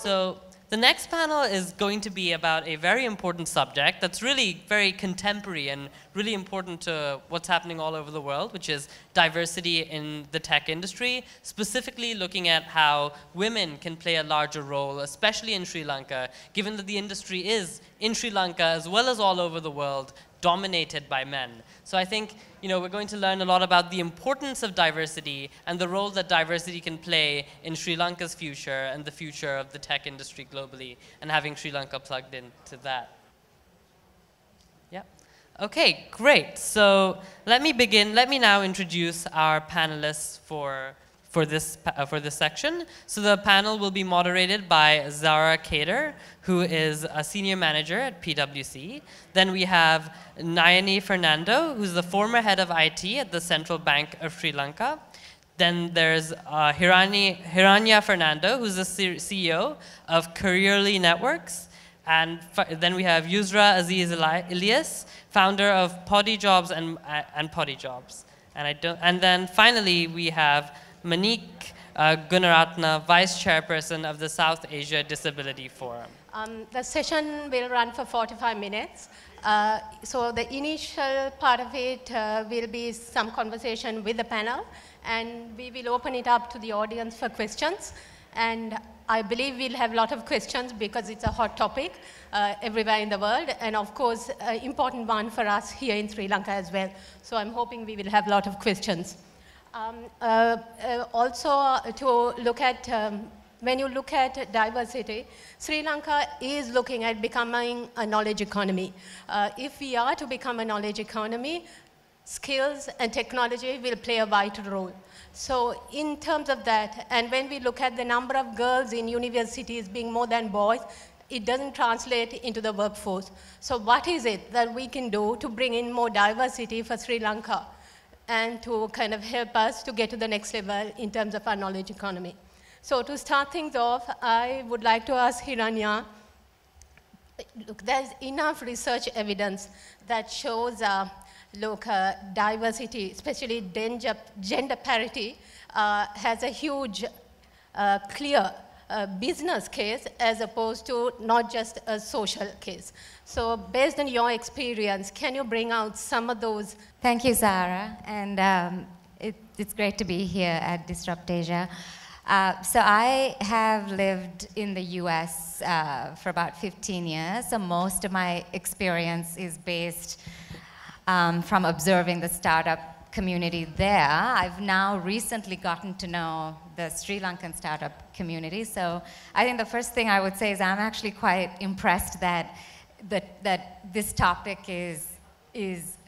So the next panel is going to be about a very important subject that's really very contemporary and really important to what's happening all over the world, which is diversity in the tech industry, specifically looking at how women can play a larger role, especially in Sri Lanka, given that the industry is, in Sri Lanka as well as all over the world, dominated by men. So I think we're going to learn a lot about the importance of diversity and the role that diversity can play in Sri Lanka's future and the future of the tech industry globally, and having Sri Lanka plugged into that. Yeah. Okay, great. So let me begin. Let me now introduce our panelists for this section. So the panel will be moderated by Zahra Cader, who is a senior manager at PwC. Then we have Nayeni Fernando, who's the former head of IT at the Central Bank of Sri Lanka. Then there's Hiranya Fernando, who's the CEO of Careerly Networks. And then we have Yusra Aziz Eliyas, founder of PodiJobs and PodiJobs. And then finally we have Manique Gunaratne, Vice Chairperson of the South Asia Disability Forum. The session will run for 45 minutes. So the initial part of it will be some conversation with the panel, and we will open it up to the audience for questions. And I believe we'll have a lot of questions because it's a hot topic everywhere in the world, and of course, an important one for us here in Sri Lanka as well. So I'm hoping we will have a lot of questions. Also, to look at, when you look at diversity, Sri Lanka is looking at becoming a knowledge economy. If we are to become a knowledge economy, skills and technology will play a vital role. So in terms of that, and when we look at the number of girls in universities being more than boys, it doesn't translate into the workforce. So what is it that we can do to bring in more diversity for Sri Lanka and to kind of help us to get to the next level in terms of our knowledge economy? So to start things off, I would like to ask Hiranya, look, there's enough research evidence that shows diversity, especially gender parity, has a huge, clear business case as opposed to not just a social case. So based on your experience, can you bring out some of those? Thank you, Zahra, and it's great to be here at Disrupt Asia. So I have lived in the US for about 15 years, so most of my experience is based from observing the startup community there. I've now recently gotten to know the Sri Lankan startup community, so I think the first thing I would say is I'm actually quite impressed that this topic is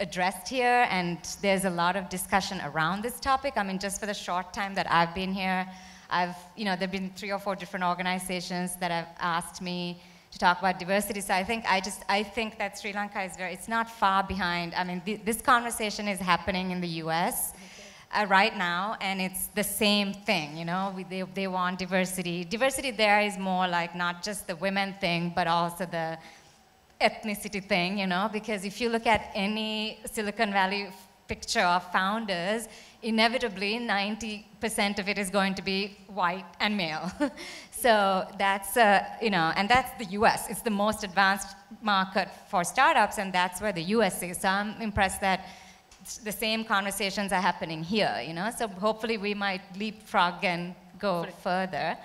addressed here, and there's a lot of discussion around this topic. I mean, just for the short time that I've been here, there've been 3 or 4 different organizations that have asked me to talk about diversity. So I think that Sri Lanka is it's not far behind. I mean, this conversation is happening in the US right now, and it's the same thing, they want diversity. Diversity there is more like not just the women thing, but also the ethnicity thing, because if you look at any Silicon Valley picture of founders, inevitably 90% of it is going to be white and male. So that's, and that's the US. It's the most advanced market for startups, and that's where the US is. So I'm impressed that the same conversations are happening here, So hopefully we might leapfrog and go further.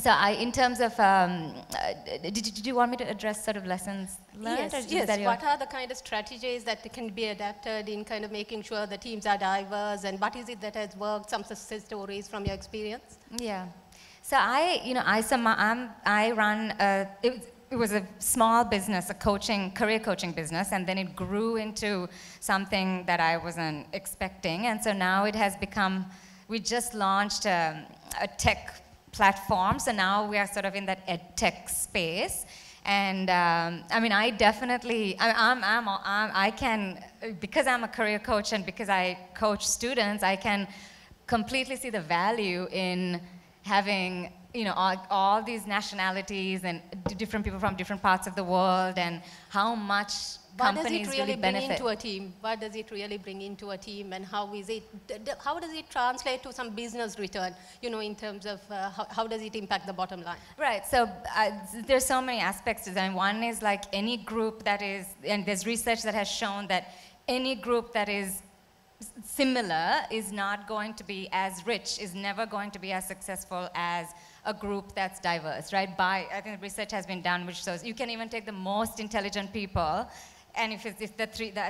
So in terms of, did you want me to address sort of lessons learned? Yes. What are the kind of strategies that can be adapted in kind of making sure the teams are diverse, and what is it that has worked, some success stories from your experience? Yeah. So I run, it was a small business, a career coaching business, and then it grew into something that I wasn't expecting. And so now it has become, we just launched a tech platform, so now we are sort of in that ed tech space. And I mean, I definitely, I can, because I'm a career coach and because I coach students, I can completely see the value in having, all these nationalities and different people from different parts of the world, and how much companies really benefit. Into a team? What does it really bring into a team, and how is it? How does it translate to some business return? You know, in terms of how does it impact the bottom line? Right. So there's so many aspects to that. One is like any group that is, and there's research that has shown that any group that is similar is not going to be as rich, is never going to be as successful as a group that's diverse, right? I think research has been done which shows you can even take the most intelligent people, and if the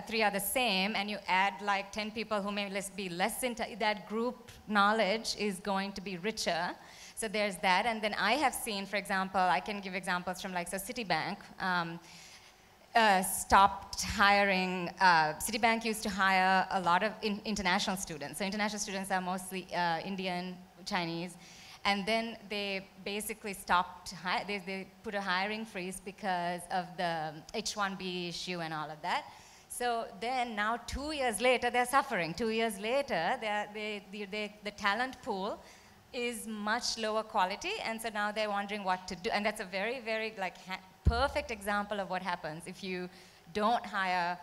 three are the same, and you add like 10 people who may be less that group knowledge is going to be richer. So there's that. And then I have seen, for example, I can give examples from like, so Citibank stopped hiring, Citibank used to hire a lot of international students. So international students are mostly Indian, Chinese. And then they basically stopped, they put a hiring freeze because of the H-1B issue and all of that. So then now 2 years later, they're suffering. 2 years later, the talent pool is much lower quality, and so now they're wondering what to do. And that's a very, very like perfect example of what happens if you don't hire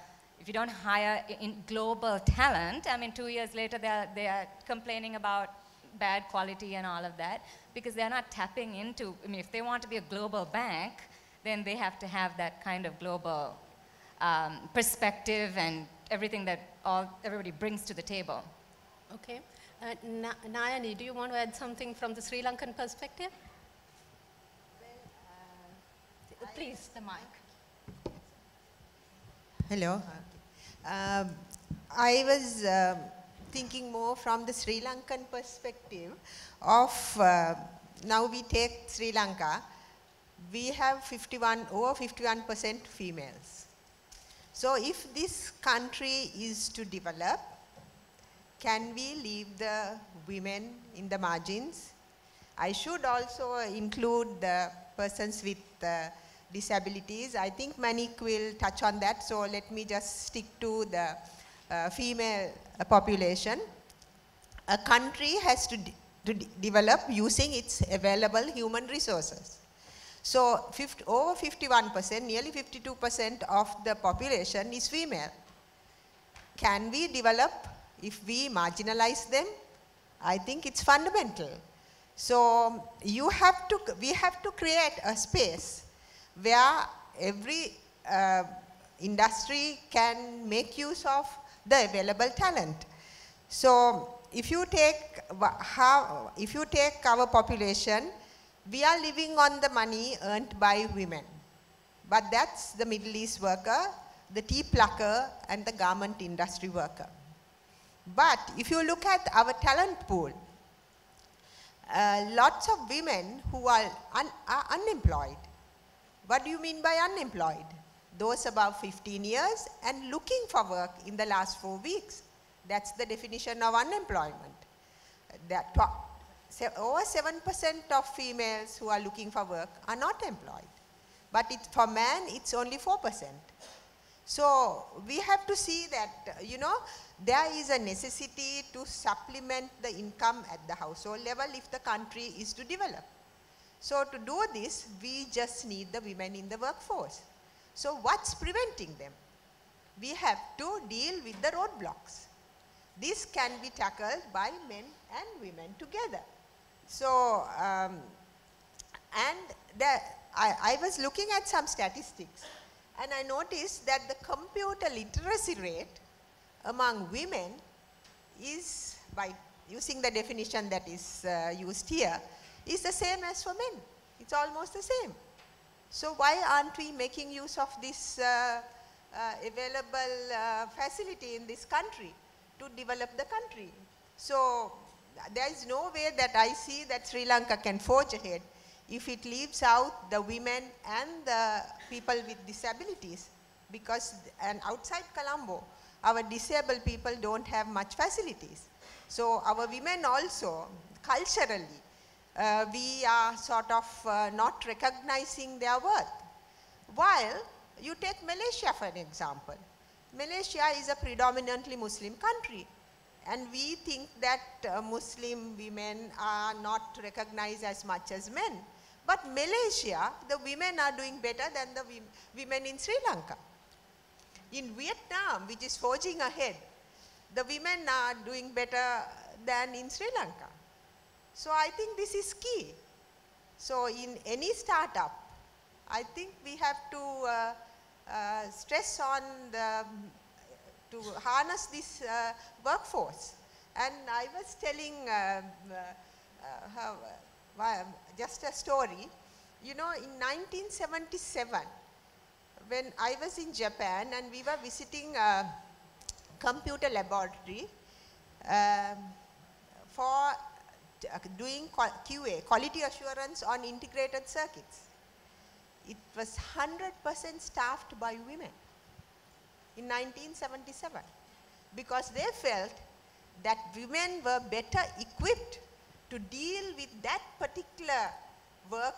in global talent. I mean, 2 years later, they are complaining about bad quality and all of that, because they're not tapping into, I mean, if they want to be a global bank, then they have to have that kind of global perspective and everything that everybody brings to the table. Okay. Nayeni, do you want to add something from the Sri Lankan perspective? Well, please, the mic. Hello. I was thinking more from the Sri Lankan perspective of, now we take Sri Lanka, we have over 51% females. So if this country is to develop, can we leave the women in the margins? I should also include the persons with disabilities. I think Manique will touch on that, so let me just stick to the female population. A country has to develop using its available human resources. So over 51%, nearly 52% of the population is female. Can we develop if we marginalize them? I think it's fundamental. So we have to create a space where every industry can make use of the available talent. So if you take our population, we are living on the money earned by women. But that's the Middle East worker, the tea plucker, and the garment industry worker. But if you look at our talent pool, lots of women who are unemployed. What do you mean by unemployed? Those above 15 years and looking for work in the last 4 weeks. That's the definition of unemployment. Over 7% of females who are looking for work are not employed. But for men, it's only 4%. So we have to see that, there is a necessity to supplement the income at the household level if the country is to develop. So to do this, we just need the women in the workforce. So what's preventing them? We have to deal with the roadblocks. This can be tackled by men and women together. So, I was looking at some statistics, and I noticed that the computer literacy rate among women is, by using the definition that is used here, is the same as for men. It's almost the same. So why aren't we making use of this available facility in this country to develop the country? So there is no way that I see that Sri Lanka can forge ahead if it leaves out the women and the people with disabilities, because outside Colombo, our disabled people don't have much facilities. So our women also, culturally, we are sort of not recognizing their worth. While you take Malaysia for an example. Malaysia is a predominantly Muslim country, and we think that Muslim women are not recognized as much as men. But Malaysia, the women are doing better than the women in Sri Lanka. In Vietnam, which is forging ahead, the women are doing better than in Sri Lanka. So I think this is key. So in any startup, I think we have to stress on to harness this workforce. And I was telling just a story. You know, in 1977, when I was in Japan and we were visiting a computer laboratory for doing QA, quality assurance on integrated circuits. It was 100% staffed by women in 1977 because they felt that women were better equipped to deal with that particular work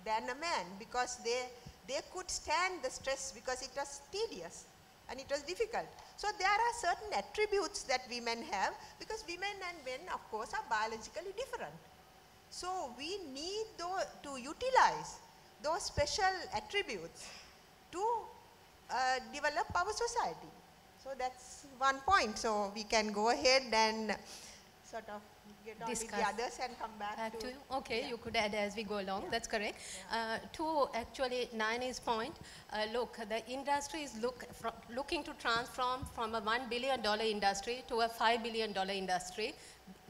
than a man because they could stand the stress because it was tedious and it was difficult. So there are certain attributes that women have because women and men, of course, are biologically different. So we need to utilize those special attributes to develop our society. So that's one point. So we can go ahead and sort of get on with the others and come back to you. Okay, you could add as we go along. That's correct. To actually Nayeni's point, look, the industry is looking to transform from a $1 billion industry to a $5 billion industry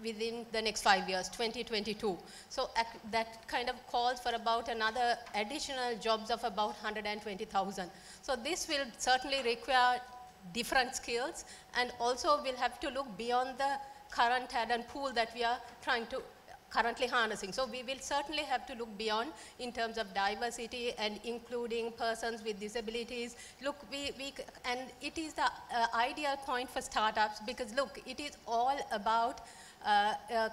within the next 5 years, 2022. So that kind of calls for about another additional jobs of about 120,000. So this will certainly require different skills, and also we'll have to look beyond the current talent pool that we are trying to currently harnessing. So we will certainly have to look beyond in terms of diversity and including persons with disabilities. Look, and it is the ideal point for startups because look, it is all about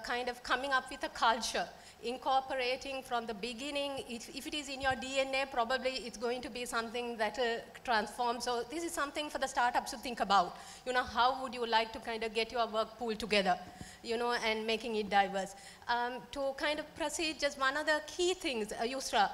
kind of coming up with a culture, incorporating from the beginning. If it is in your DNA, probably it's going to be something that transforms. So this is something for the startups to think about. You know, how would you like to kind of get your work pool together, you know, and making it diverse. To kind of proceed, just one other key things, Yusra,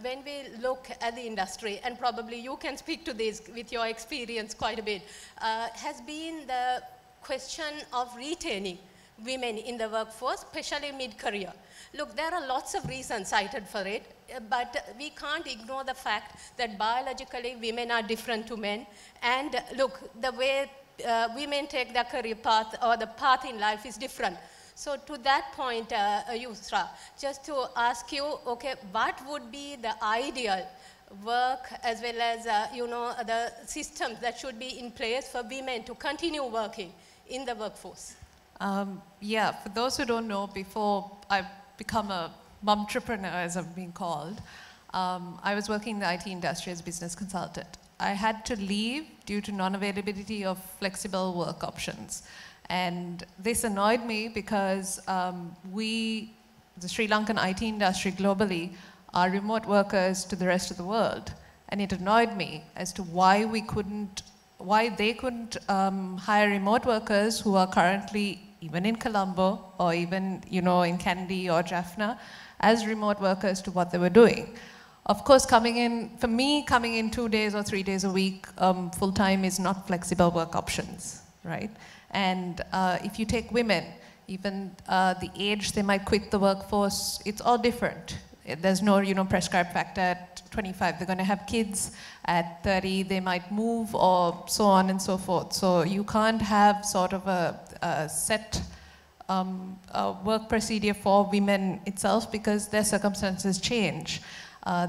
when we look at the industry, and probably you can speak to this with your experience quite a bit, has been the question of retaining women in the workforce, especially mid-career. Look, there are lots of reasons cited for it, but we can't ignore the fact that biologically women are different to men. And look, the way women take their career path or the path in life is different. So to that point, Yusra, just to ask you, okay, what would be the ideal work as well as, you know, the systems that should be in place for women to continue working in the workforce? Yeah, for those who don't know, before I've become a momtrepreneur, as I'm being called, I was working in the IT industry as a business consultant. I had to leave due to non-availability of flexible work options. And this annoyed me because the Sri Lankan IT industry globally, are remote workers to the rest of the world. And it annoyed me as to why they couldn't hire remote workers who are currently even in Colombo or even, you know, in Kandy or Jaffna as remote workers to what they were doing. Of course, coming in 2 days or 3 days a week full-time is not flexible work options, right? And if you take women, even the age they might quit the workforce, it's all different. There's no, you know, prescribed factor at 25. They're going to have kids at 30. They might move or so on and so forth. So you can't have sort of a set work procedure for women itself because their circumstances change.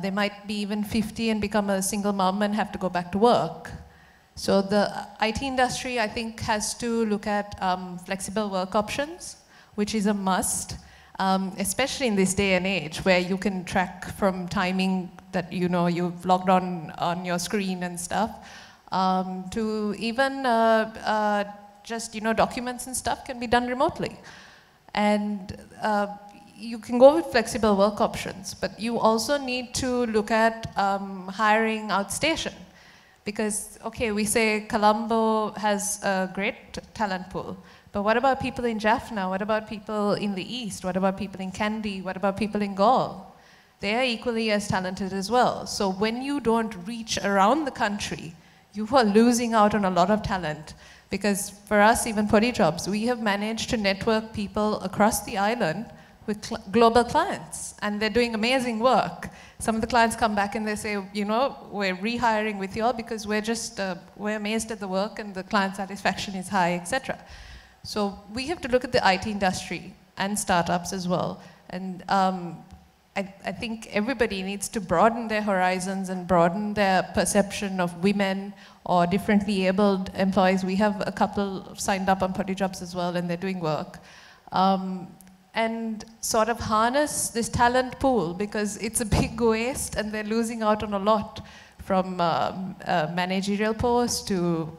They might be even 50 and become a single mom and have to go back to work. So the IT industry, I think, has to look at flexible work options, which is a must. Especially in this day and age where you can track from timing that, you know, you've logged on your screen and stuff, to even just, you know, documents and stuff can be done remotely. And you can go with flexible work options, but you also need to look at hiring outstation. Because, okay, we say Colombo has a great talent pool, but what about people in Jaffna? What about people in the East? What about people in Kandy? What about people in Gaul? They are equally as talented as well. So when you don't reach around the country, you are losing out on a lot of talent. Because for us, even PodiJobs, we have managed to network people across the island with global clients, and they're doing amazing work. Some of the clients come back and they say, you know, we're rehiring with you all because we're just, we're amazed at the work and the client satisfaction is high, etc. So we have to look at the IT industry and startups as well. And I think everybody needs to broaden their horizons and broaden their perception of women or differently abled employees. We have a couple signed up on PodiJobs as well, and they're doing work. And sort of harness this talent pool, because it's a big waste and they're losing out on a lot, from managerial posts to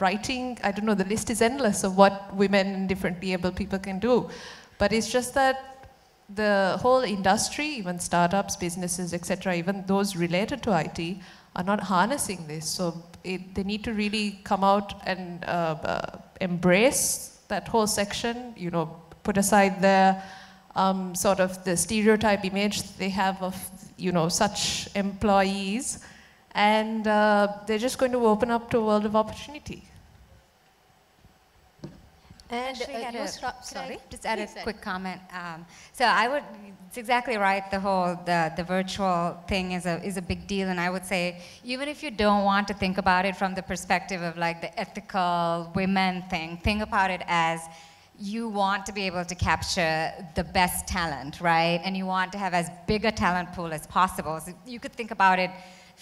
writing. I don't know, the list is endless of what women and differently able people can do. But it's just that the whole industry, even startups, businesses, etc., even those related to IT, are not harnessing this. So they need to really come out and embrace that whole section, you know, put aside their sort of the stereotype image they have of, you know, such employees, and they're just going to open up to a world of opportunity. And Yusra, sorry? Just add a quick comment. So I would, it's exactly right, the whole, the virtual thing is a big deal, and I would say, even if you don't want to think about it from the perspective of like the ethical women thing, think about it as you want to be able to capture the best talent, right? And you want to have as big a talent pool as possible. So you could think about it,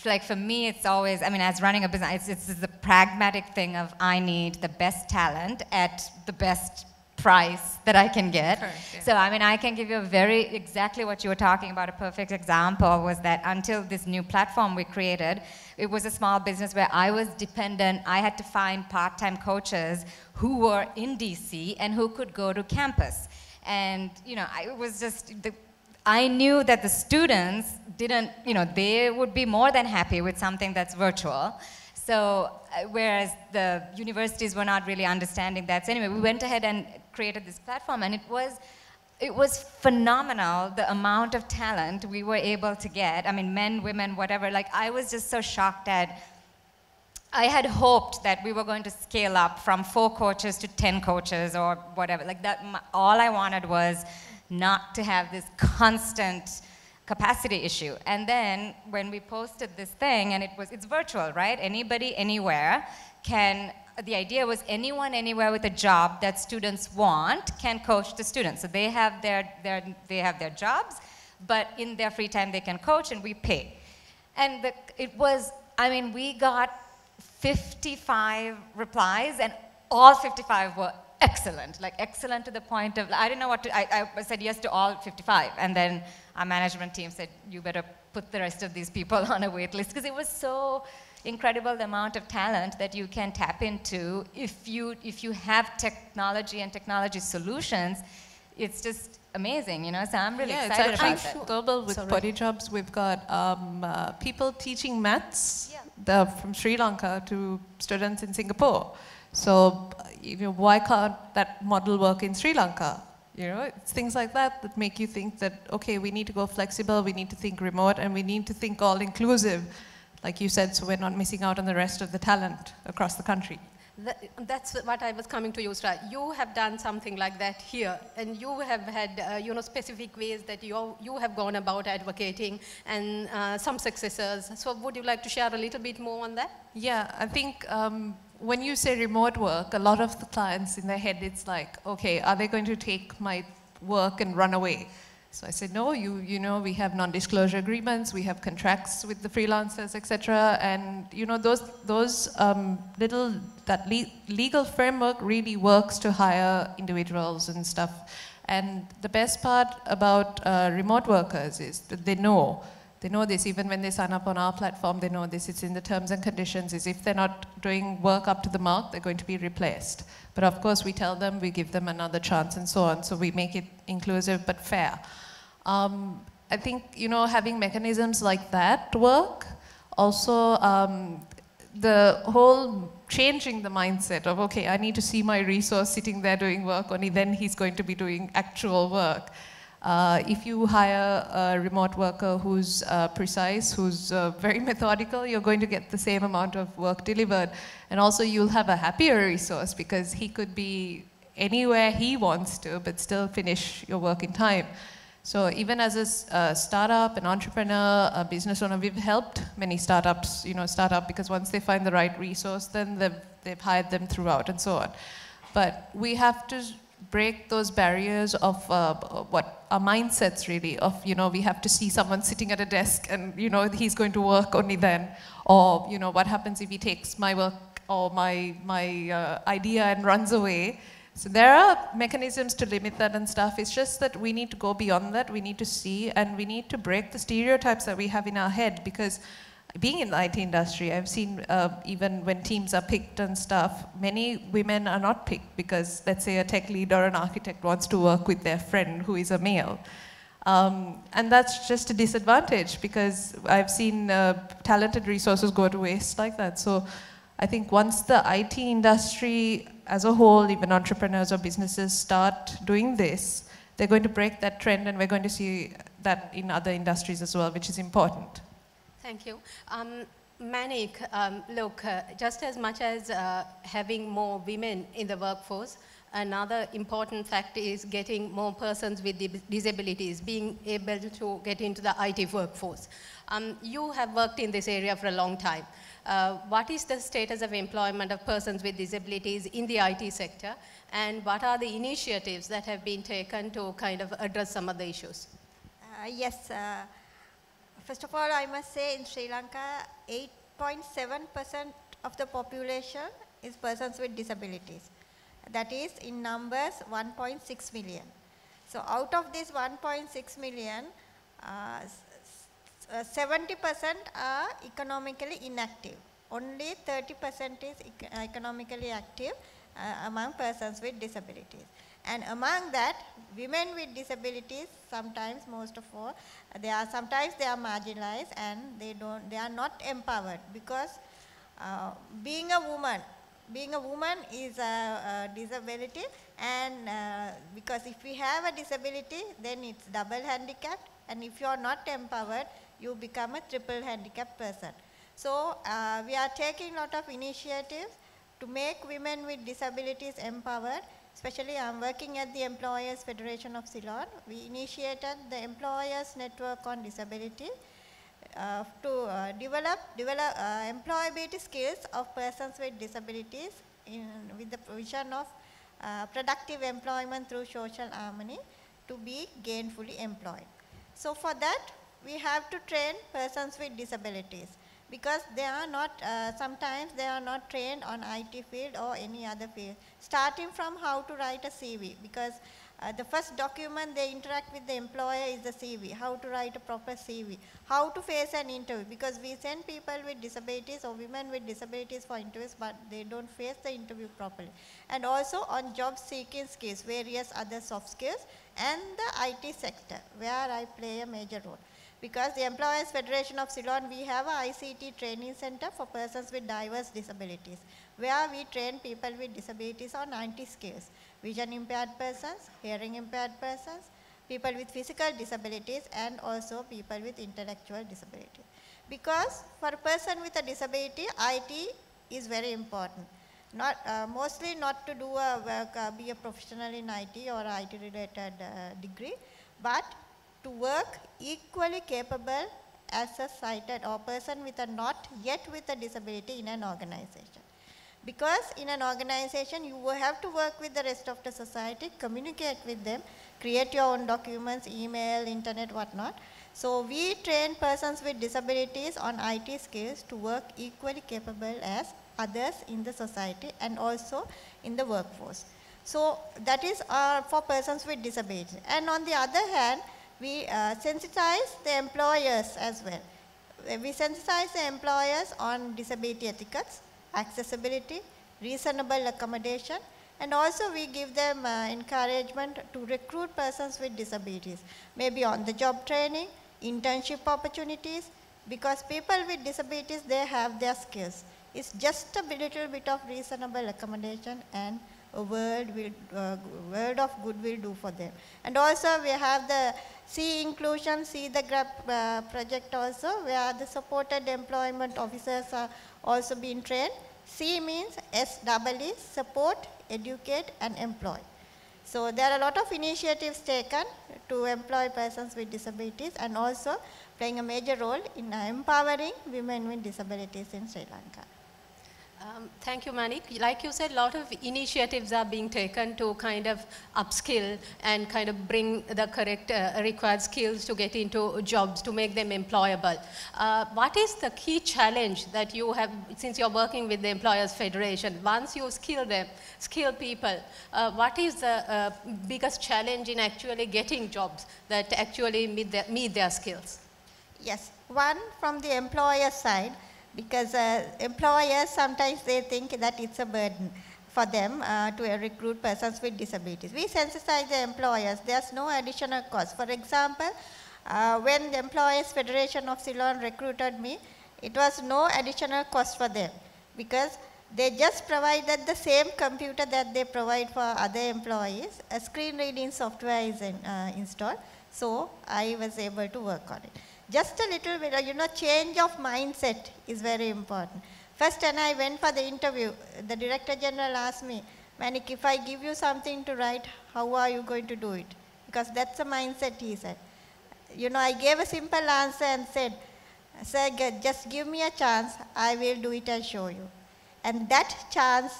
like for me, it's always, I mean, as running a business, it's the pragmatic thing of I need the best talent at the best price that I can get. Correct, yeah. So, I mean, I can give you exactly what you were talking about. A perfect example was that until this new platform we created, it was a small business where I was dependent. I had to find part-time coaches who were in DC and who could go to campus. And, you know, I knew that the students didn't, you know, they would be more than happy with something that's virtual. So, whereas the universities were not really understanding that. So anyway, we went ahead and created this platform, and it was phenomenal, the amount of talent we were able to get. I mean, men, women, whatever. Like, I was just so shocked at, I had hoped that we were going to scale up from 4 coaches to 10 coaches or whatever. Like that, all I wanted was not to have this constant capacity issue. And then when we posted this thing, and it's virtual, right? Anybody, anywhere can, the idea was anyone, anywhere with a job that students want can coach the students. So they have their jobs, but in their free time they can coach, and we pay. And I mean, we got 55 replies, and all 55 were excellent, like excellent to the point of, I didn't know what to, I said yes to all 55, and then our management team said, you better put the rest of these people on a wait list, because it was so incredible, the amount of talent that you can tap into if you have technology and technology solutions. It's just amazing, you know, so I'm really excited about that. Global with PodiJobs, we've got people teaching maths from Sri Lanka to students in Singapore. So, you know, why can't that model work in Sri Lanka? You know, it's things like that that make you think that, okay, we need to go flexible, we need to think remote, and we need to think all inclusive, like you said, so we're not missing out on the rest of the talent across the country. That's what I was coming to, Yusra. You have done something like that here, and you have had, you know, specific ways that you have gone about advocating, and some successes. So would you like to share a little bit more on that? Yeah, I think when you say remote work, a lot of the clients in their head, it's like, okay, are they going to take my work and run away? So I said, no, you know, we have non-disclosure agreements, we have contracts with the freelancers, etc. And you know, that legal framework really works to hire individuals and stuff. And the best part about remote workers is that they know this, even when they sign up on our platform, they know this, it's in the terms and conditions, is if they're not doing work up to the mark, they're going to be replaced. But of course, we tell them, we give them another chance and so on, so we make it inclusive but fair. I think, you know, having mechanisms like that work, also the whole changing the mindset of, okay, I need to see my resource sitting there doing work, only then he's going to be doing actual work. If you hire a remote worker who's precise, who's very methodical, you're going to get the same amount of work delivered. And also you'll have a happier resource because he could be anywhere he wants to, but still finish your work in time. So even as a startup, an entrepreneur, a business owner, we've helped many startups, start up because once they find the right resource, then they've hired them throughout and so on. But we have to break those barriers of what our mindsets really of, we have to see someone sitting at a desk and, he's going to work only then. Or, what happens if he takes my work or my idea and runs away. So there are mechanisms to limit that and stuff. It's just that we need to go beyond that. We need to see and we need to break the stereotypes that we have in our head, because being in the IT industry, I've seen even when teams are picked and stuff, many women are not picked because, let's say, a tech lead or an architect wants to work with their friend who is a male. And that's just a disadvantage because I've seen talented resources go to waste like that. So I think once the IT industry as a whole, even entrepreneurs or businesses start doing this, they're going to break that trend, and we're going to see that in other industries as well, which is important. Thank you. Manique, look, just as much as having more women in the workforce, another important factor is getting more persons with disabilities, being able to get into the IT workforce. You have worked in this area for a long time. What is the status of employment of persons with disabilities in the IT sector, and what are the initiatives that have been taken to kind of address some of the issues? Yes. First of all, I must say in Sri Lanka, 8.7% of the population is persons with disabilities. That is, in numbers, 1.6 million. So out of this 1.6 million, 70% are economically inactive. Only 30% is economically active among persons with disabilities. And among that, women with disabilities, sometimes, most of all, sometimes they are marginalized and they are not empowered, because being a woman is a disability, and because if we have a disability, then it's double handicapped, and if you are not empowered, you become a triple handicapped person. So we are taking a lot of initiatives to make women with disabilities empowered. Especially, I'm working at the Employers Federation of Ceylon. We initiated the Employers Network on Disability to develop employability skills of persons with disabilities with the provision of productive employment through social harmony to be gainfully employed. So for that, we have to train persons with disabilities, because they are not, sometimes they are not trained on IT field or any other field. Starting from how to write a CV, because the first document they interact with the employer is the CV, how to write a proper CV, how to face an interview, because we send people with disabilities or women with disabilities for interviews, but they don't face the interview properly. And also on job seeking skills, various other soft skills, and the IT sector, where I play a major role. Because the Employers Federation of Ceylon, we have a ICT training center for persons with diverse disabilities, where we train people with disabilities on 90 skills: vision impaired persons, hearing impaired persons, people with physical disabilities, and also people with intellectual disabilities. Because for a person with a disability, IT is very important. Not, mostly not to do be a professional in IT or IT related degree, but to work equally capable as a sighted or person with a not yet with a disability in an organization. Because in an organization, you will have to work with the rest of the society, communicate with them, create your own documents, email, internet, whatnot. So we train persons with disabilities on IT skills to work equally capable as others in the society and also in the workforce. So that is for persons with disabilities. And on the other hand, we sensitize the employers as well. We sensitize the employers on disability ethics, accessibility, reasonable accommodation, and also we give them encouragement to recruit persons with disabilities, maybe on the job training, internship opportunities, because people with disabilities, they have their skills. It's just a little bit of reasonable accommodation and a world of good will do for them. And also we have the C inclusion, C the GRAP project also, where the supported employment officers are also being trained. C means SEE, support, educate and employ. So there are a lot of initiatives taken to employ persons with disabilities and also playing a major role in empowering women with disabilities in Sri Lanka. Thank you, Manique. Like you said, a lot of initiatives are being taken to kind of upskill and kind of bring the correct required skills to get into jobs, to make them employable. What is the key challenge that you have, since you're working with the Employers Federation, once you skill people, what is the biggest challenge in actually getting jobs that actually meet their skills? Yes, one from the employer side, because employers sometimes they think that it's a burden for them to recruit persons with disabilities. We sensitize the employers, there's no additional cost. For example, when the Employers Federation of Ceylon recruited me, it was no additional cost for them because they just provided the same computer that they provide for other employees. A screen reading software is installed, so I was able to work on it. Just a little bit, change of mindset is very important. First, when I went for the interview, the Director General asked me, Manique, if I give you something to write, how are you going to do it? Because that's the mindset, he said. I gave a simple answer and said, sir, just give me a chance, I will do it and show you. And that chance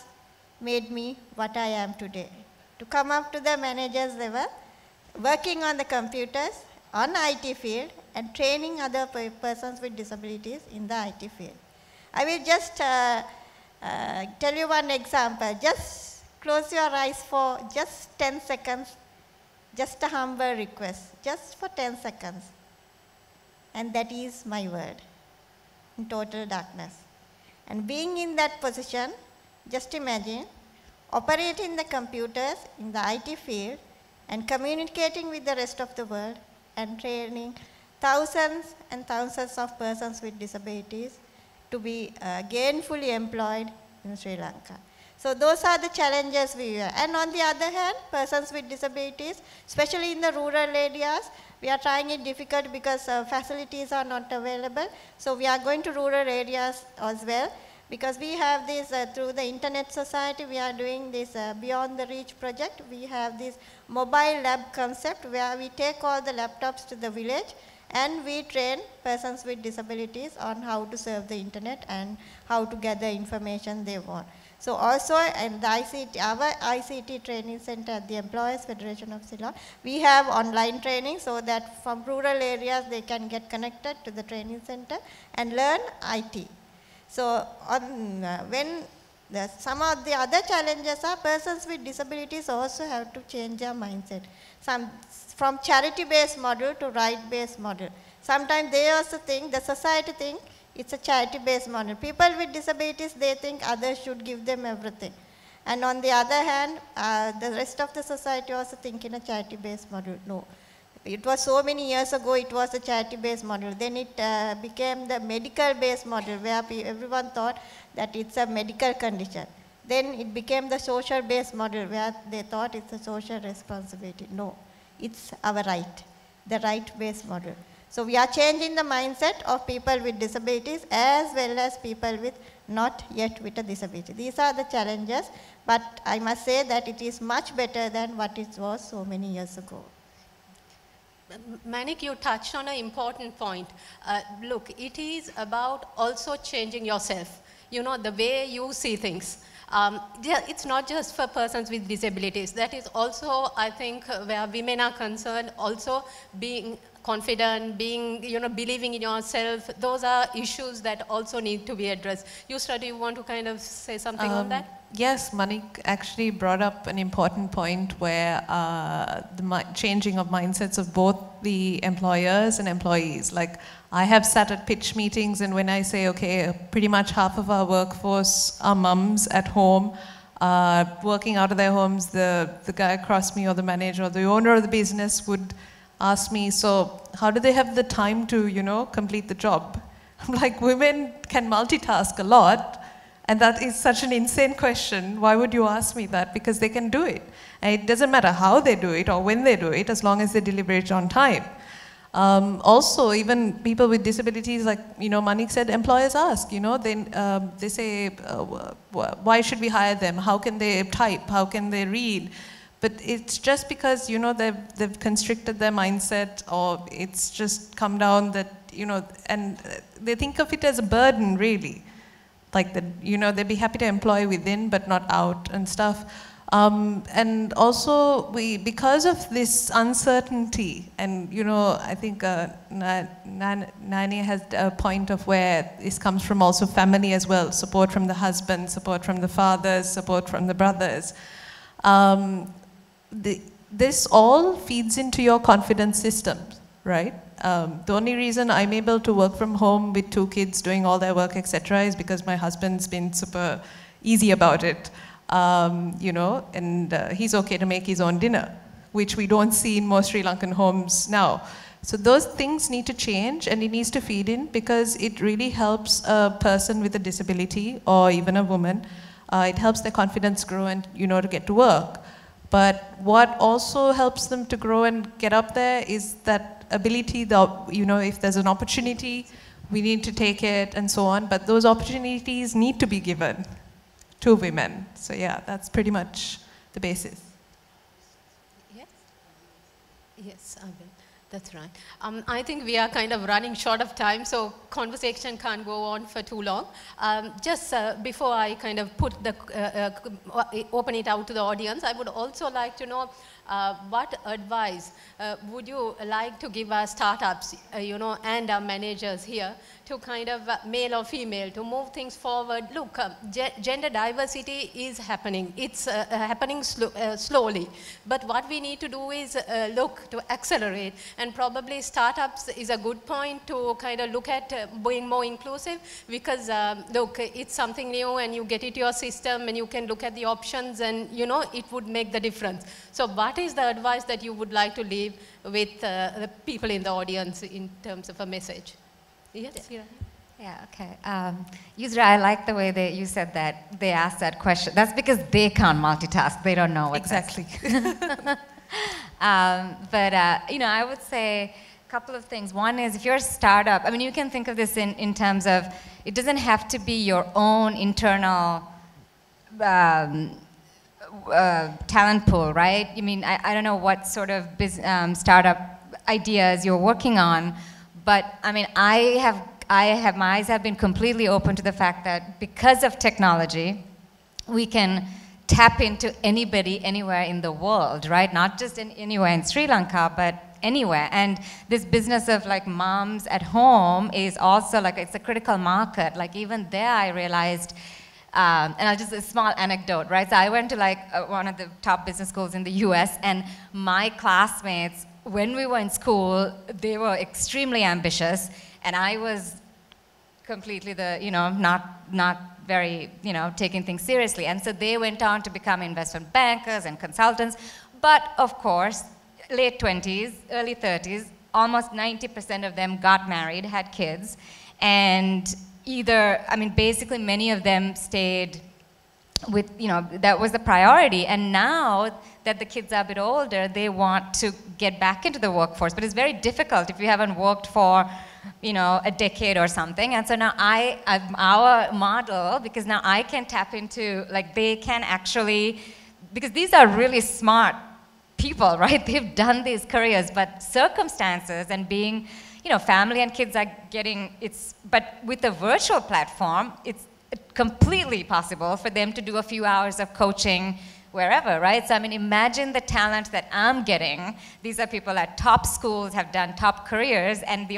made me what I am today. To come up to the manager's level, working on the computers, on IT field, and training other persons with disabilities in the IT field. I will just tell you one example. Just close your eyes for just 10 seconds. Just a humble request, just for 10 seconds. And that is my word, in total darkness. And being in that position, just imagine, operating the computers in the IT field and communicating with the rest of the world and training thousands and thousands of persons with disabilities to be gainfully employed in Sri Lanka. So those are the challenges we have. And on the other hand, persons with disabilities, especially in the rural areas, we are trying it difficult because facilities are not available. So we are going to rural areas as well. Because we have this, through the Internet Society, we are doing this Beyond the Reach project. We have this mobile lab concept where we take all the laptops to the village and we train persons with disabilities on how to serve the internet and how to gather information they want. So also in the ICT, our ICT training center at the Employers Federation of Ceylon, we have online training so that from rural areas they can get connected to the training center and learn IT. So some of the other challenges are persons with disabilities also have to change their mindset. From charity-based model to right-based model. Sometimes they also think, the society think it's a charity-based model. People with disabilities, they think others should give them everything. And on the other hand, the rest of the society also think in a charity-based model. No. It was so many years ago, it was a charity-based model. Then it became the medical-based model where everyone thought that it's a medical condition. Then it became the social-based model where they thought it's a social responsibility. No, it's our right, the right-based model. So we are changing the mindset of people with disabilities as well as people with not yet with a disability. These are the challenges, but I must say that it is much better than what it was so many years ago. Manique, you touched on an important point. Look, it is about also changing yourself, the way you see things. It's not just for persons with disabilities. That is also, I think, where women are concerned, also being confident, believing in yourself. Those are issues that also need to be addressed. Yusra, do you want to kind of say something on that? Yes, Manique actually brought up an important point where the changing of mindsets of both the employers and employees. Like, I have sat at pitch meetings, and when I say, okay, pretty much half of our workforce are mums at home, working out of their homes, the guy across me or the manager or the owner of the business would ask me, so how do they have the time to, complete the job? I'm like, women can multitask a lot, And that is such an insane question. Why would you ask me that? Because they can do it. And it doesn't matter how they do it or when they do it, as long as they deliver it on time. Also, even people with disabilities, like, you know, Manique said, employers ask, you know, they say, why should we hire them? How can they type? How can they read? But it's just because, you know, they've constricted their mindset, or it's just come down that, you know, and they think of it as a burden, really. Like, that, you know, they'd be happy to employ within, but not out and stuff. And also, because of this uncertainty, and, you know, I think Nayeni has a point of where this comes from also family as well, support from the husband, support from the fathers, support from the brothers. This all feeds into your confidence system, right? The only reason I'm able to work from home with 2 kids doing all their work, etc., is because my husband's been super easy about it. You know, and he's okay to make his own dinner, which we don't see in most Sri Lankan homes now. So those things need to change, and it needs to feed in, because it really helps a person with a disability, or even a woman. It helps their confidence grow and, you know, to get to work. But what also helps them to grow and get up there is that ability that, you know, if there's an opportunity, we need to take it and so on. But those opportunities need to be given to women. So yeah, that's pretty much the basis. Yes? Yes, I will. That's right. I think we are kind of running short of time, so conversation can't go on for too long. Just before I kind of put the, open it out to the audience, I would also like to know what advice would you like to give our startups, you know, and our managers here to kind of male or female to move things forward? Look, gender diversity is happening. It's happening slowly. But what we need to do is look to accelerate, and probably startups is a good point to kind of look at being more inclusive, because look, it's something new and you get it to your system and you can look at the options and, you know, it would make the difference. So what is the advice that you would like to leave with the people in the audience in terms of a message? Yes, Hiranya? Yeah, okay. Yusra, I like the way that you said that they asked that question. That's because they can't multitask. They don't know what exactly. But, you know, I would say a couple of things. One is, if you're a startup, I mean, you can think of this in terms of, it doesn't have to be your own internal talent pool, right? I mean, I don't know what sort of startup ideas you're working on, but I mean, my eyes have been completely open to the fact that because of technology, we can tap into anybody, anywhere in the world, right? Not just anywhere in Sri Lanka, but anywhere. And this business of like moms at home is also like, it's a critical market. Like even there I realized, and I'll just, a small anecdote, right? So I went to like one of the top business schools in the US, and my classmates, when we were in school, they were extremely ambitious, and I was completely the, you know, not very, you know, taking things seriously. And so they went on to become investment bankers and consultants. But of course, late 20s, early 30s, almost 90% of them got married, had kids, and either, I mean, basically many of them stayed with, you know, that was the priority. And now that the kids are a bit older, they want to get back into the workforce. But it's very difficult if you haven't worked for, you know, a decade or something. And so now our model, because now I can tap into, like, they can actually, because these are really smart people, right? They've done these careers, but circumstances and being, you know, family and kids are getting, but with a virtual platform, it's completely possible for them to do a few hours of coaching wherever, right? So I mean, imagine the talent that I'm getting. These are people at top schools, have done top careers, and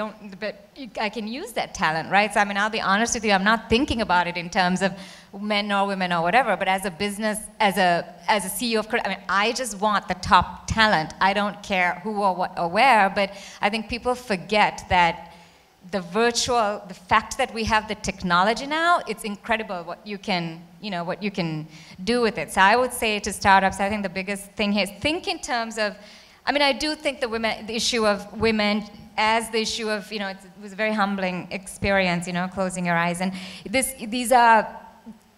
I can use that talent, right? So I mean, I'll be honest with you, I'm not thinking about it in terms of men or women or whatever, but as a business, as a CEO of, I mean, I just want the top talent. I don't care who or what or where, but I think people forget that the fact that we have the technology now, it's incredible what you can, you know, what you can do with it. So I would say to startups, I think the biggest thing here is think in terms of, I mean, I do think the issue of women as the issue of, you know, it was a very humbling experience, you know, closing your eyes. And these are,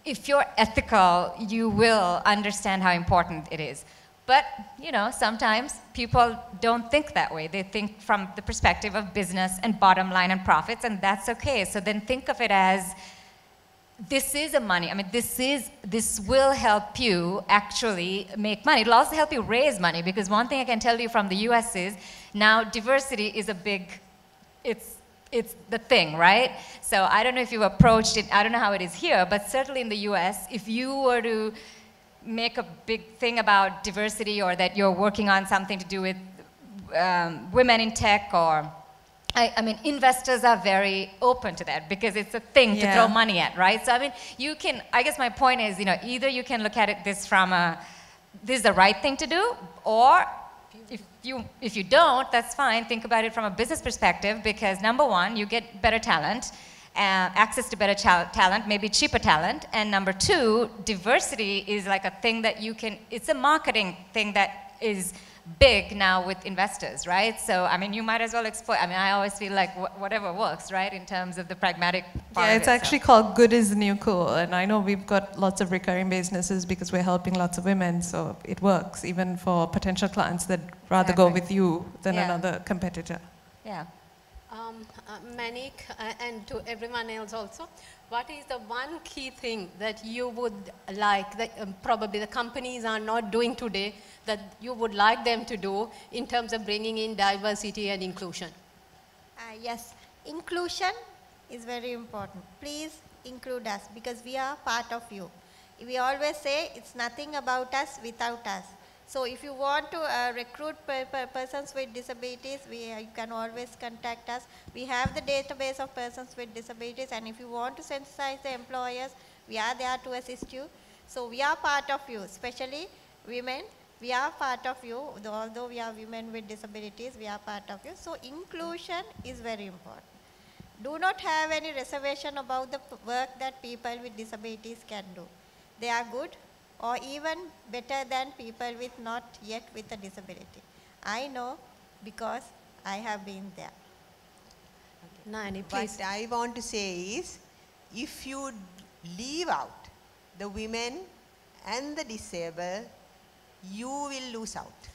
if you're ethical, you will understand how important it is. But, you know, sometimes people don't think that way. They think from the perspective of business and bottom line and profits, and that's okay. So then think of it as, this is a money. I mean, this will help you actually make money. It'll also help you raise money, because one thing I can tell you from the US is now diversity is a big, it's the thing, right? So I don't know if you've approached it, I don't know how it is here, but certainly in the US, if you were to make a big thing about diversity, or that you're working on something to do with women in tech, or I mean, investors are very open to that because it's a thing to throw money at, right? So I mean, you can, I guess my point is, you know, either you can look at it this from a, this is the right thing to do, or if you don't, that's fine. Think about it from a business perspective, because number one, you get better talent, access to better talent, maybe cheaper talent, and number two, diversity is like a thing that you can, it's a marketing thing that is big now with investors, right? So, I mean, you might as well exploit. I mean, I always feel like whatever works, right, in terms of the pragmatic part. Yeah, it's actually called good is the new cool. And I know we've got lots of recurring businesses because we're helping lots of women, so it works, even for potential clients that rather go with you than another competitor. Yeah. Manique, and to everyone else also, what is the one key thing that you would like, that probably the companies are not doing today, that you would like them to do in terms of bringing in diversity and inclusion? Yes, inclusion is very important. Please include us, because we are part of you. We always say it's nothing about us without us. So if you want to recruit persons with disabilities, you can always contact us. We have the database of persons with disabilities, and if you want to sensitize the employers, we are there to assist you. So we are part of you, especially women. We are part of you, although we are women with disabilities, we are part of you. So inclusion is very important. Do not have any reservation about the work that people with disabilities can do. They are good, or even better than people with not yet with a disability. I know because I have been there. Nayeni, please. What I want to say is, if you leave out the women and the disabled, you will lose out.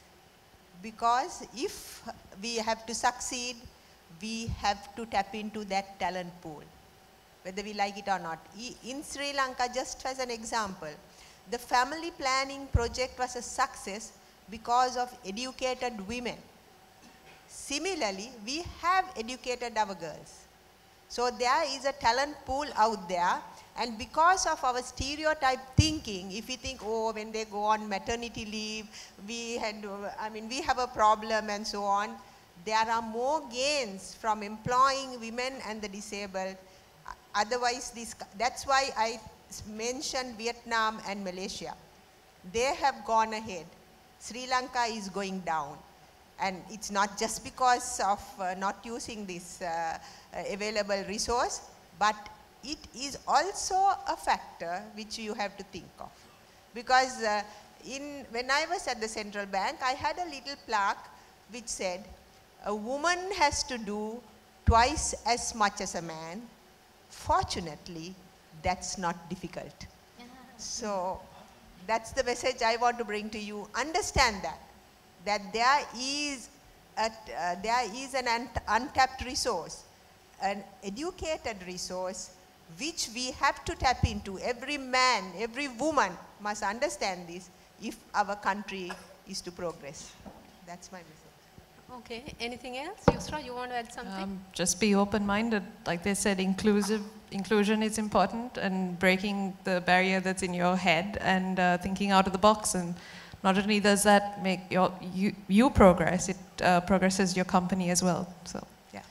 Because if we have to succeed, we have to tap into that talent pool, whether we like it or not. In Sri Lanka, just as an example, the family planning project was a success because of educated women. Similarly, we have educated our girls. So there is a talent pool out there, and because of our stereotype thinking, if we think, oh, when they go on maternity leave, we have a problem and so on, there are more gains from employing women and the disabled. Otherwise, that's why I mentioned Vietnam and Malaysia. They have gone ahead. Sri Lanka is going down. And it's not just because of not using this available resource, but it is also a factor which you have to think of. Because when I was at the central bank, I had a little plaque which said, a woman has to do twice as much as a man. Fortunately, that's not difficult. So that's the message I want to bring to you. Understand that there is an untapped resource, an educated resource, which we have to tap into. Every man, every woman must understand this if our country is to progress. That's my message. Okay, anything else? Yusra, you want to add something? Just be open-minded. Like they said, inclusion is important, and breaking the barrier that's in your head and thinking out of the box. And not only does that make you progress, it progresses your company as well. So, yeah.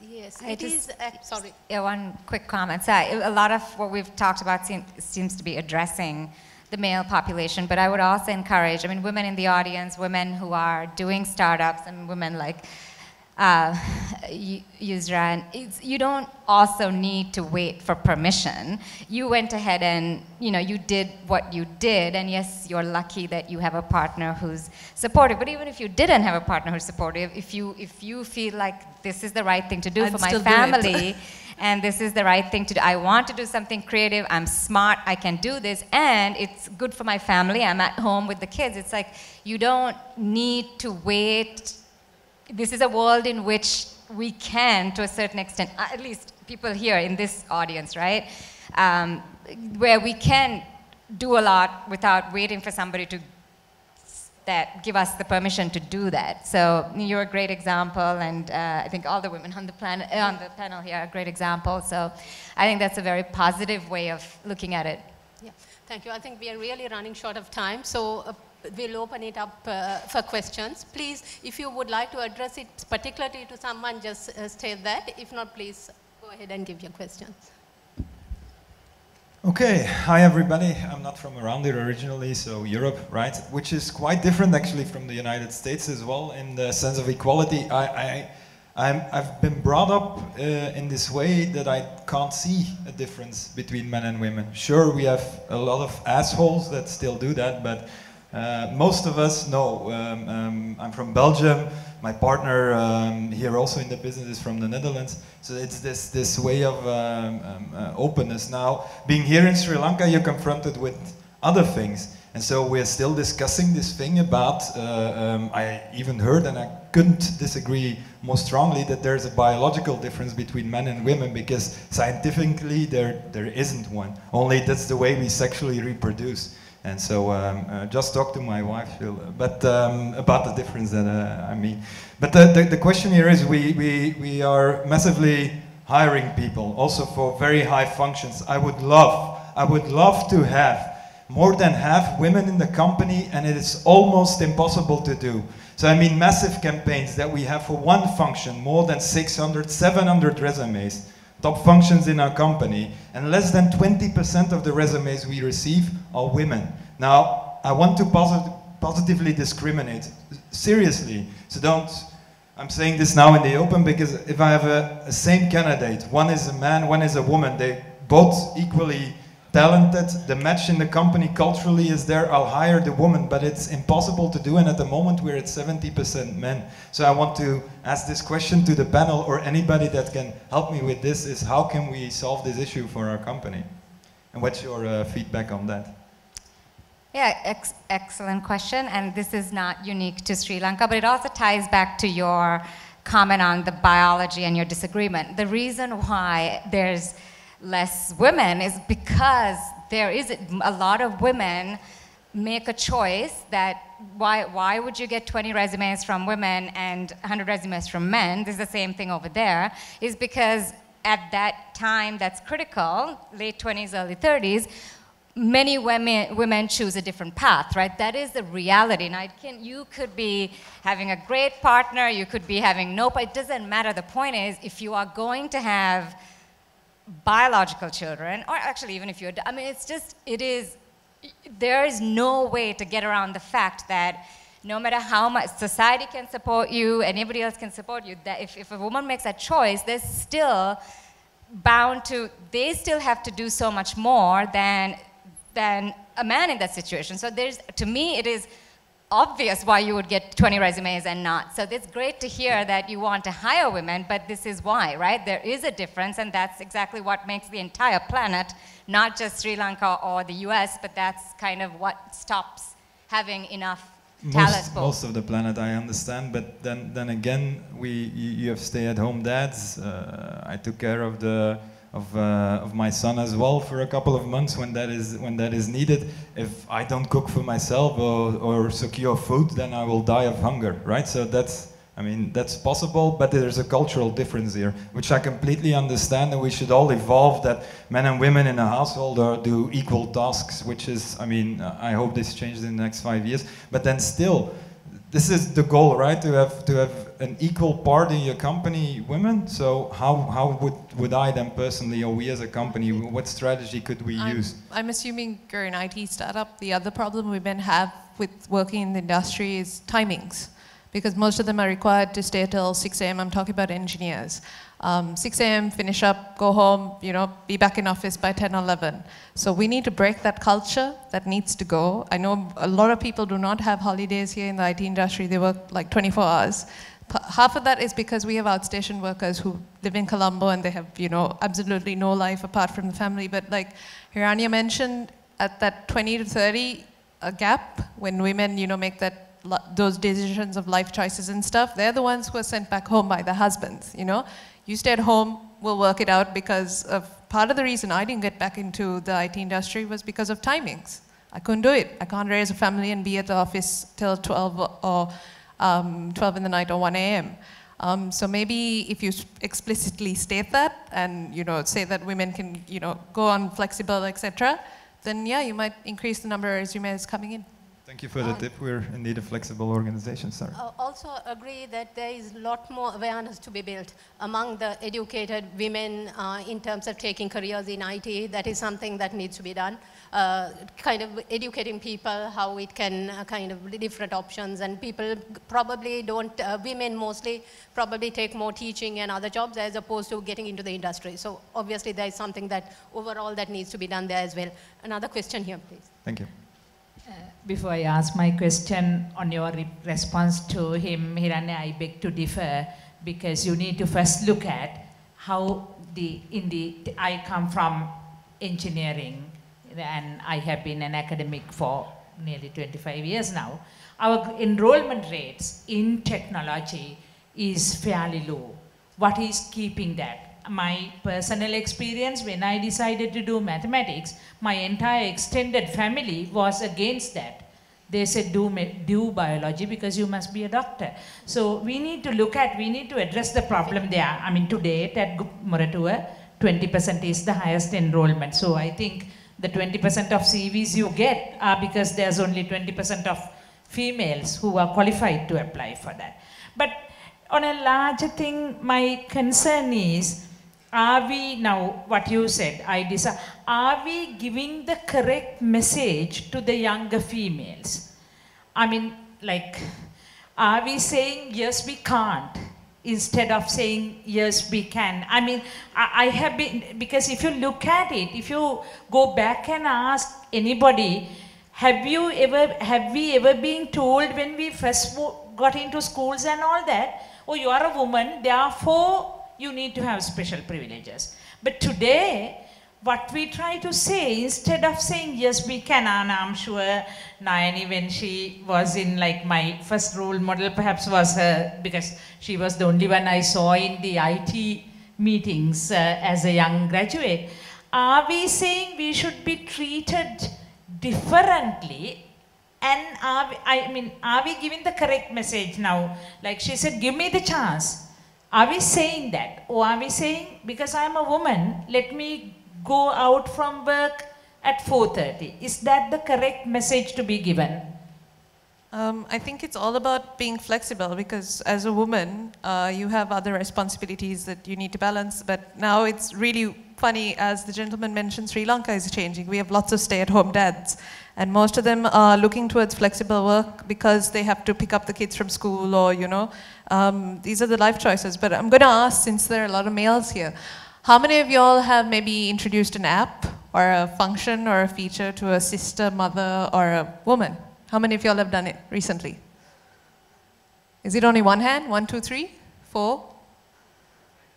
Yes, it is. Sorry. Yeah, one quick comment. So a lot of what we've talked about seems to be addressing the male population, but I would also encourage, I mean, women in the audience, women who are doing startups, and women like Yusra, and you don't also need to wait for permission. You went ahead and, you know, you did what you did, and yes, you're lucky that you have a partner who's supportive, but even if you didn't have a partner who's supportive, if you feel like this is the right thing to do for my family, and this is the right thing to do. I want to do something creative, I'm smart, I can do this, and it's good for my family, I'm at home with the kids. It's like, you don't need to wait. This is a world in which we can, to a certain extent, at least people here in this audience, right? Where we can do a lot without waiting for somebody to give us the permission to do that. So you're a great example, and I think all the women on the panel here are a great example. So I think that's a very positive way of looking at it. Yeah, thank you. I think we are really running short of time, so we'll open it up for questions. Please, if you would like to address it particularly to someone, just state that. If not, please go ahead and give your questions. Okay, hi everybody. I'm not from around here originally, so Europe, right? Which is quite different actually from the United States as well in the sense of equality. I've been brought up in this way that I can't see a difference between men and women. Sure, we have a lot of assholes that still do that, but most of us know. I'm from Belgium. My partner here also in the business is from the Netherlands. So it's this way of openness. Now, being here in Sri Lanka, you're confronted with other things. And so we're still discussing this thing about, I even heard, and I couldn't disagree more strongly, that there's a biological difference between men and women, because scientifically there isn't one. Only that's the way we sexually reproduce. And so just talk to my wife, but about the difference that I mean. But the question here is, we are massively hiring people, also for very high functions. I would love to have more than half women in the company, and it is almost impossible to do. So I mean, massive campaigns that we have for one function, more than 600, 700 resumes. Top functions in our company, and less than 20% of the resumes we receive are women. Now, I want to positively discriminate, seriously. So I'm saying this now in the open, because if I have a same candidate, one is a man, one is a woman, they both equally talented, the match in the company culturally is there, I'll hire the woman, but it's impossible to do, and at the moment we're at 70% men. So I want to ask this question to the panel, or anybody that can help me with this, is how can we solve this issue for our company? And what's your feedback on that? Yeah, excellent question, and this is not unique to Sri Lanka, but it also ties back to your comment on the biology and your disagreement. The reason why there's less women is because there is a lot of women make a choice that why would you get 20 resumes from women and 100 resumes from men? This is the same thing over there, is because at that time that's critical, late 20s, early 30s, many women choose a different path, right? That is the reality. Now, you could be having a great partner, you could be having no, it doesn't matter. The point is, if you are going to have biological children, or actually even if you're, I mean, there is no way to get around the fact that no matter how much society can support you, anybody else can support you, that if a woman makes that choice, they're still bound to, they still have to do so much more than a man in that situation. So to me, it is obvious why you would get 20 resumes and not. So it's great to hear that you want to hire women, but this is why, right? There is a difference, and that's exactly what makes the entire planet, not just Sri Lanka or the US, but that's kind of what stops having enough talent pool. Most of the planet, I understand, but then again, you have stay-at-home dads. I took care of my son as well for a couple of months when that is needed. If I don't cook for myself or secure food, then I will die of hunger, right? So that's possible, but there's a cultural difference here, which I completely understand, and we should all evolve that men and women in a household do equal tasks, which is, I hope this changes in the next 5 years, but then still, this is the goal, right? To have an equal part in your company, women. So how would I then personally, or we as a company, what strategy could we use? I'm assuming you're an IT startup. The other problem women have with working in the industry is timings, because most of them are required to stay till 6 a.m. I'm talking about engineers. 6 a.m., finish up, go home, be back in office by 10 or 11. So we need to break that culture. That needs to go. I know a lot of people do not have holidays here in the IT industry. They work like 24 hours. Half of that is because we have outstation workers who live in Colombo and they have, you know, absolutely no life apart from the family. But like Hiranya mentioned, at that 20 to 30 gap, when women, you know, make those decisions of life choices and stuff, they're the ones who are sent back home by their husbands, you know. You stay at home, we'll work it out, because of part of the reason I didn't get back into the IT industry was because of timings. I couldn't do it. I can't raise a family and be at the office till 12 or 12 in the night or 1 a.m. So maybe if you explicitly state that and, you know, say that women can, you know, go on flexible, etc., then yeah, you might increase the number of resumes coming in. Thank you for the tip. We're indeed a flexible organization, sorry. Also agree that there is a lot more awareness to be built among the educated women in terms of taking careers in IT. That is something that needs to be done. Kind of educating people how it can kind of different options, and people probably don't, women mostly probably take more teaching and other jobs as opposed to getting into the industry. So obviously there is something that overall that needs to be done there as well. Another question here, please. Thank you. Before I ask my question on your response to him, Hiranya, I beg to differ, because you need to first look at how I come from engineering and I have been an academic for nearly 25 years now. Our enrollment rates in technology is fairly low. What is keeping that? My personal experience, when I decided to do mathematics, my entire extended family was against that. They said, do biology because you must be a doctor. So we need to address the problem there. I mean, to date at Muratua, 20% is the highest enrollment. So I think the 20% of CVs you get are because there's only 20% of females who are qualified to apply for that. But on a larger thing, my concern is, are we now, what you said, are we giving the correct message to the younger females? I mean, like, are we saying, yes, we can't, instead of saying, yes, we can? I mean, I have been, because if you look at it, if you go back and ask anybody, have we ever been told when we first got into schools and all that, oh, you are a woman, therefore, you need to have special privileges. But today, what we try to say, instead of saying, yes, we can, and I'm sure Nayeni, when she was in, like, my first role model perhaps was her, because she was the only one I saw in the IT meetings as a young graduate. Are we saying we should be treated differently? And are we giving the correct message now? Like she said, give me the chance. Are we saying that? Or are we saying, because I'm a woman, let me go out from work at 4:30? Is that the correct message to be given? I think it's all about being flexible, because as a woman, you have other responsibilities that you need to balance. But now it's really funny, as the gentleman mentioned, Sri Lanka is changing. We have lots of stay-at-home dads, and most of them are looking towards flexible work because they have to pick up the kids from school, or, you know, these are the life choices. But I'm going to ask, since there are a lot of males here, how many of y'all have maybe introduced an app or a function or a feature to a sister, mother, or a woman? How many of y'all have done it recently? Is it only one hand? 1, 2, 3, 4?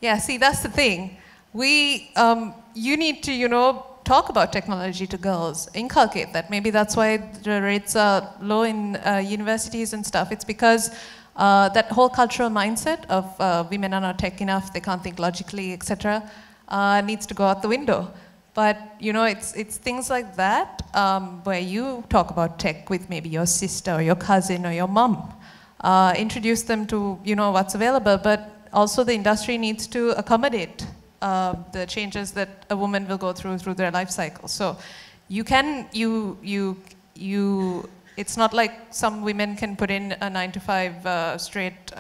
Yeah, see, that's the thing. You need to, you know, talk about technology to girls, inculcate that. Maybe that's why the rates are low in universities and stuff. It's because that whole cultural mindset of women are not tech enough, they can't think logically, etc., needs to go out the window. But, you know, it's things like that where you talk about tech with maybe your sister or your cousin or your mom. Introduce them to, you know, what's available, but also the industry needs to accommodate the changes that a woman will go through their life cycle. So you can, it's not like some women can put in a 9 to 5 straight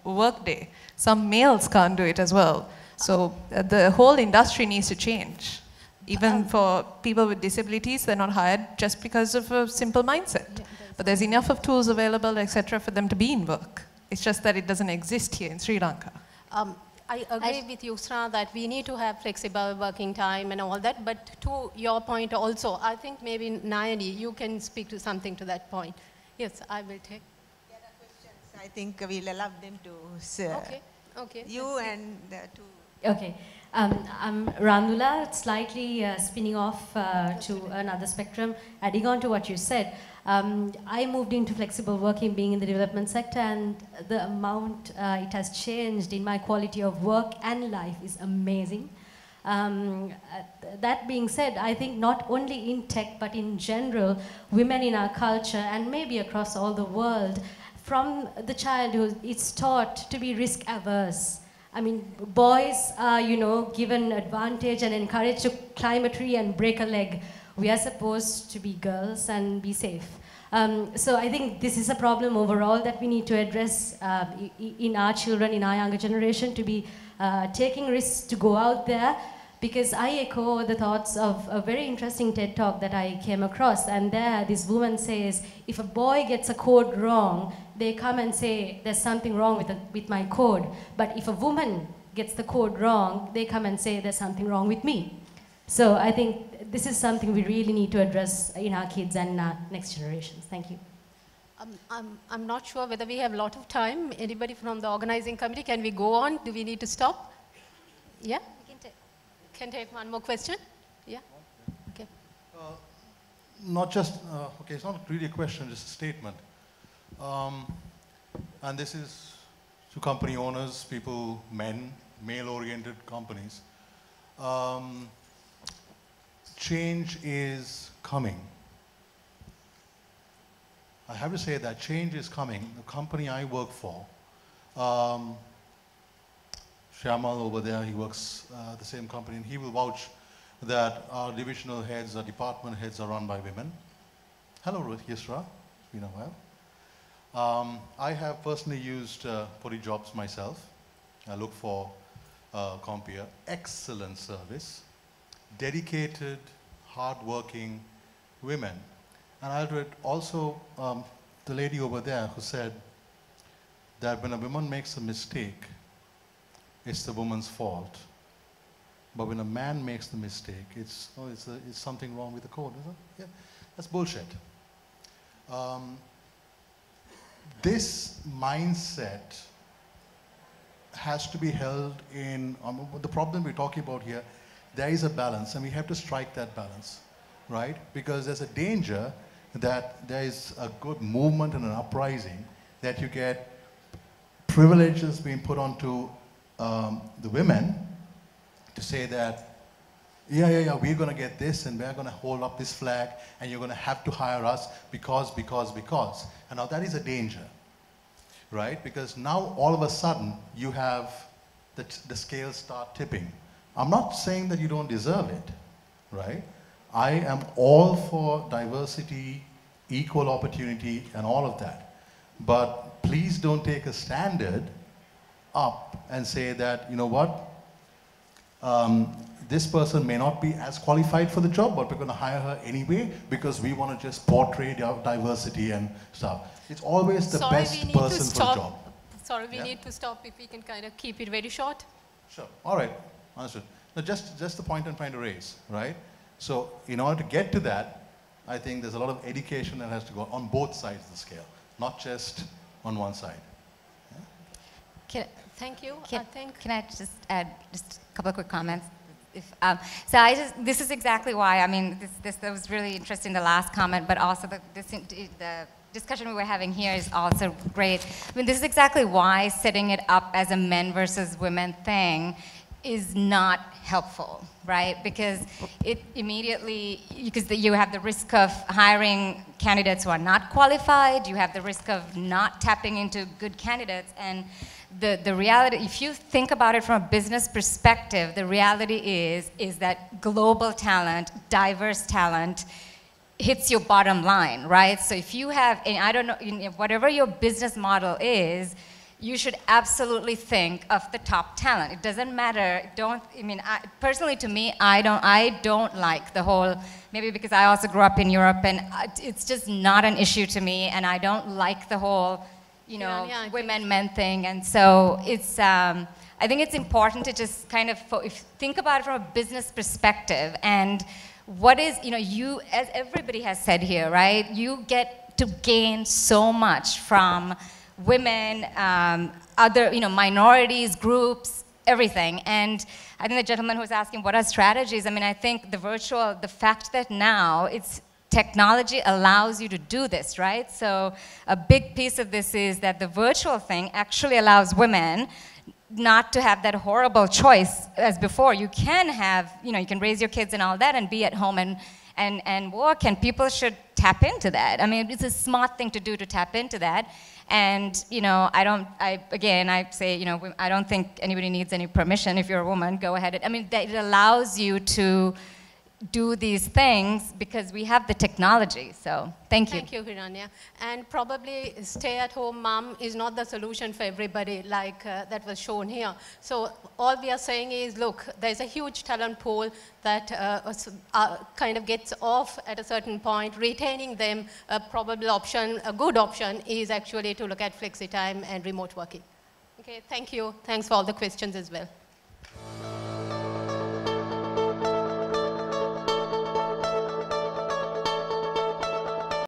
work day. Some males can't do it as well. So the whole industry needs to change. Even for people with disabilities, they're not hired just because of a simple mindset. Yeah, but there's enough of tools available, etc., for them to be in work. It's just that it doesn't exist here in Sri Lanka. I agree with Yusra that we need to have flexible working time and all that, but to your point also, I think maybe Nayeni, you can speak to something to that point. Yes, I will take. There are questions. I think we'll allow them to say. Okay. Okay. You and the two. Okay. I'm Randula, slightly spinning off to another spectrum, adding on to what you said. I moved into flexible working being in the development sector, and the amount it has changed in my quality of work and life is amazing. That being said, I think not only in tech, but in general, women in our culture and maybe across all the world, from the childhood, it's taught to be risk averse. I mean, boys are, you know, given advantage and encouraged to climb a tree and break a leg. We are supposed to be girls and be safe. So I think this is a problem overall that we need to address in our children, in our younger generation, to be taking risks to go out there, because I echo the thoughts of a very interesting TED talk that I came across, and there this woman says, if a boy gets a code wrong, they come and say there's something wrong with my code, but if a woman gets the code wrong, they come and say there's something wrong with me. So I think this is something we really need to address in our kids and in our next generations. Thank you. I'm not sure whether we have a lot of time. Anybody from the organizing committee, can we go on? Do we need to stop? Yeah? We can take one more question? Yeah? Okay. Not just, okay, it's not really a question, just a statement. And this is to company owners, people, men, male-oriented companies. Change is coming. I have to say that change is coming. The company I work for, Shyamal over there, he works the same company, and he will vouch that our divisional heads, our department heads are run by women. Hello, Yusra, it's been a while. I have personally used PodiJobs myself. I look for Compere. Excellent service. Dedicated, hard-working women. And I'll do it also, the lady over there who said that when a woman makes a mistake, it's the woman's fault. But when a man makes the mistake, it's something wrong with the code, is it? Yeah, that's bullshit. This mindset has to be held in, the problem we're talking about here, there is a balance, and we have to strike that balance, right? Because there's a danger that there is a good movement and an uprising, that you get privileges being put onto the women to say that, yeah, we're going to get this, and we're going to hold up this flag, and you're going to have to hire us because. And now that is a danger, right? Because now all of a sudden you have the scales start tipping. I'm not saying that you don't deserve it, right? I am all for diversity, equal opportunity, and all of that. But please don't take a standard up and say that, you know what, this person may not be as qualified for the job, but we're going to hire her anyway because we want to just portray diversity and stuff. It's always the best person for the job. Sorry, we need to stop if we can kind of keep it very short. Sure. All right. Understood. Now, just the point I'm trying to raise, right? So, in order to get to that, I think there's a lot of education that has to go on both sides of the scale, not just on one side. Yeah? Thank you. Can I just add just a couple of quick comments? This is exactly why, I mean, that was really interesting, the last comment, but also the discussion we were having here is also great. I mean, this is exactly why setting it up as a men versus women thing is not helpful, right? Because it immediately, because you have the risk of hiring candidates who are not qualified, you have the risk of not tapping into good candidates, and the reality, if you think about it from a business perspective, the reality is that global talent, diverse talent, hits your bottom line, right? So if you have, and I don't know, whatever your business model is, you should absolutely think of the top talent. It doesn't matter. Personally, to me, I don't like the whole, maybe because I also grew up in Europe, and it's just not an issue to me, and I don't like the whole, women-men thing. And so it's, I think it's important to just kind of think about it from a business perspective, and what is, you, as everybody has said here, right? You get to gain so much from women, other, minorities, groups, everything. And I think the gentleman who was asking what are strategies, I mean, I think the fact that now technology allows you to do this, right? So a big piece of this is that the virtual thing actually allows women not to have that horrible choice as before. You can have, you can raise your kids and all that and be at home and work, and people should tap into that. I mean, it's a smart thing to do, to tap into that. And, I say, I don't think anybody needs any permission. If you're a woman, go ahead. I mean, it allows you to do these things because we have the technology. So thank you. Thank you, Hiranya. And probably stay-at-home mom is not the solution for everybody like that was shown here. So all we are saying is, look, there's a huge talent pool that kind of gets off at a certain point. Retaining them, a probable option, a good option is actually to look at flexi time and remote working. Okay, thank you. Thanks for all the questions as well.